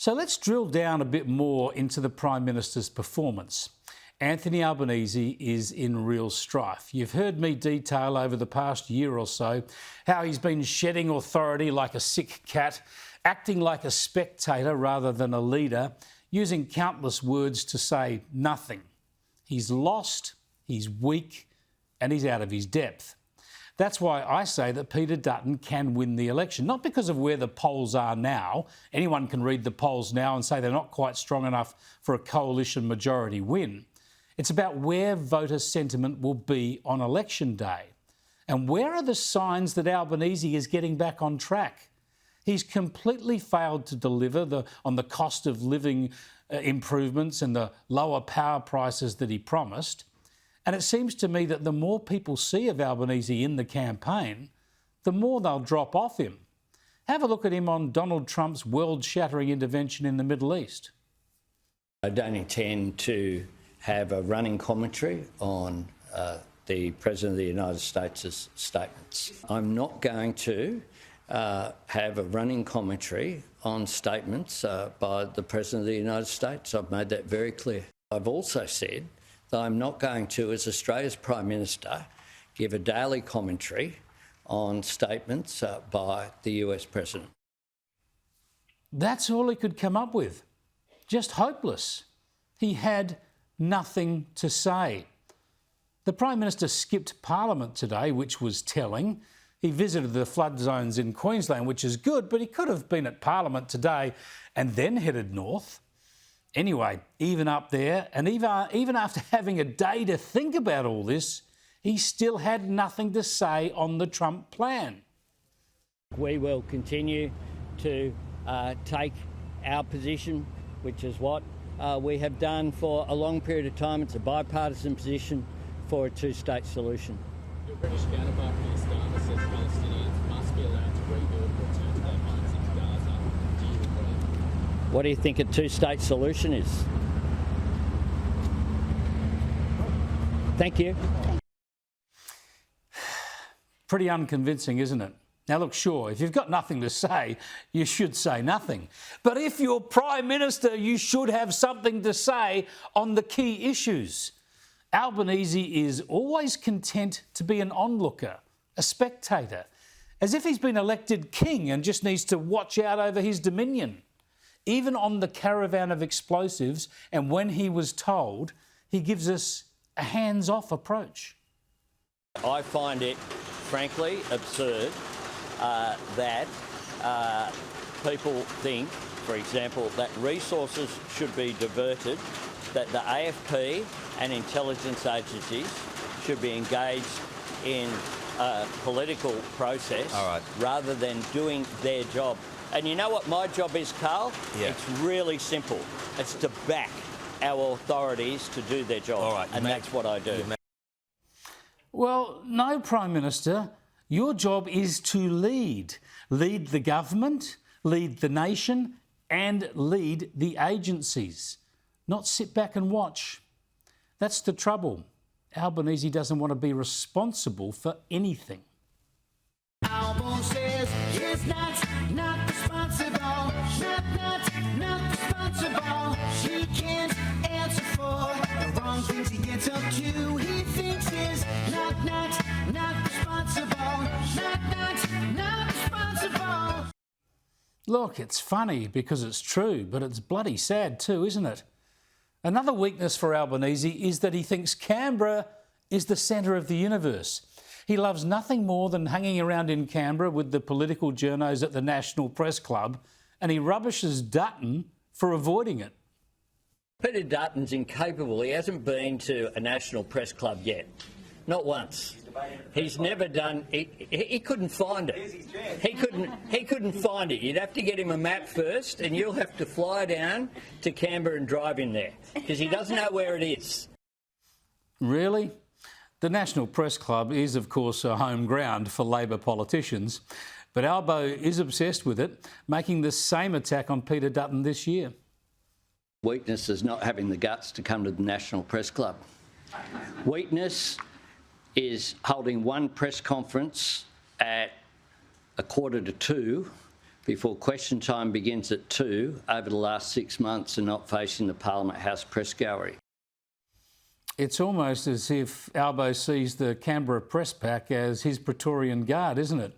So let's drill down a bit more into the Prime Minister's performance. Anthony Albanese is in real strife. You've heard me detail over the past year or so how he's been shedding authority like a sick cat, acting like a spectator rather than a leader, using countless words to say nothing. He's lost, he's weak, and he's out of his depth. That's why I say that Peter Dutton can win the election, not because of where the polls are now. Anyone can read the polls now and say they're not quite strong enough for a coalition majority win. It's about where voter sentiment will be on election day. And where are the signs that Albanese is getting back on track? He's completely failed to deliver on the cost of living improvements and the lower power prices that he promised. And it seems to me that the more people see of Albanese in the campaign, the more they'll drop off him. Have a look at him on Donald Trump's world-shattering intervention in the Middle East. I don't intend to have a running commentary on the President of the United States' statements. I'm not going to have a running commentary on statements by the President of the United States. I've made that very clear. I've also said that I'm not going to, as Australia's Prime Minister, give a daily commentary on statements by the US President. That's all he could come up with. Just hopeless. He had nothing to say. The Prime Minister skipped Parliament today, which was telling. He visited the flood zones in Queensland, which is good, but he could have been at Parliament today and then headed north. Anyway, even up there, and even after having a day to think about all this, he still had nothing to say on the Trump plan. We will continue to take our position, which is what we have done for a long period of time. It's a bipartisan position for a two-state solution. Your British counterpart, Minister Anthony, says Palestinians must be allowed to rebuild and return to their homes in Gaza. Do you agree? What do you think a two-state solution is? Thank you. Pretty unconvincing, isn't it? Now, look, sure, if you've got nothing to say, you should say nothing. But if you're Prime Minister, you should have something to say on the key issues. Albanese is always content to be an onlooker, a spectator, as if he's been elected king and just needs to watch out over his dominion. Even on the caravan of explosives, and when he was told, he gives us a hands-off approach. I find it, frankly, absurd that people think, for example, that resources should be diverted, that the AFP and intelligence agencies should be engaged in a political process rather than doing their job. And you know what my job is, Carl? Yeah. It's really simple. It's to back our authorities to do their job. And that's what I do. Well, no, Prime Minister. Your job is to lead. Lead the government, lead the nation, and lead the agencies. Not sit back and watch. That's the trouble. Albanese doesn't want to be responsible for anything. Alban says he's not responsible, not responsible. He can't answer for the wrong things he gets up to. He thinks he's not responsible, not responsible. Look, it's funny because it's true, but it's bloody sad too, isn't it? Another weakness for Albanese is that he thinks Canberra is the centre of the universe. He loves nothing more than hanging around in Canberra with the political journos at the National Press Club, and he rubbishes Dutton for avoiding it. Peter Dutton's incapable. He hasn't been to a National Press Club yet. Not once. He's never done. He couldn't find it. He couldn't find it. You'd have to get him a map first, and you'll have to fly down to Canberra and drive him there because he doesn't know where it is. Really? The National Press Club is, of course, a home ground for Labor politicians, but Albo is obsessed with it, making the same attack on Peter Dutton this year. Weakness is not having the guts to come to the National Press Club. Weakness is holding one press conference at 1:45 before question time begins at 2 over the last 6 months and not facing the Parliament House press gallery. It's almost as if Albo sees the Canberra press pack as his Praetorian Guard, isn't it?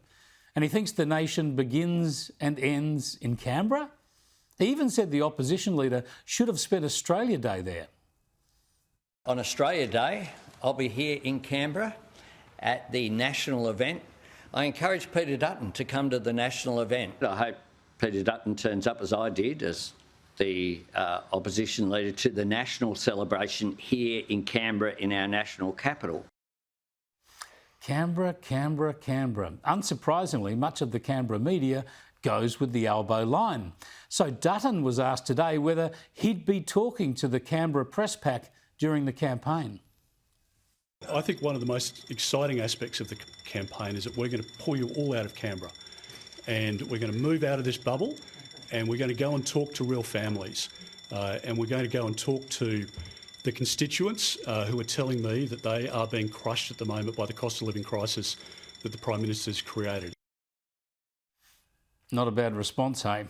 And he thinks the nation begins and ends in Canberra? He even said the opposition leader should have spent Australia Day there. On Australia Day, I'll be here in Canberra at the national event. I encourage Peter Dutton to come to the national event. I hope Peter Dutton turns up as I did, as the opposition leader, to the national celebration here in Canberra, in our national capital. Canberra, Canberra, Canberra. Unsurprisingly, much of the Canberra media goes with the Albo line. So Dutton was asked today whether he'd be talking to the Canberra press pack during the campaign. I think one of the most exciting aspects of the campaign is that we're going to pull you all out of Canberra, and we're going to move out of this bubble, and we're going to go and talk to real families, and we're going to go and talk to the constituents who are telling me that they are being crushed at the moment by the cost of living crisis that the Prime Minister's created. Not a bad response, hey?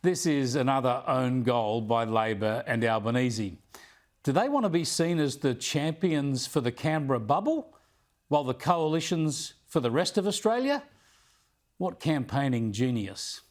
This is another own goal by Labor and Albanese. Do they want to be seen as the champions for the Canberra bubble, while the coalition's for the rest of Australia? What campaigning genius.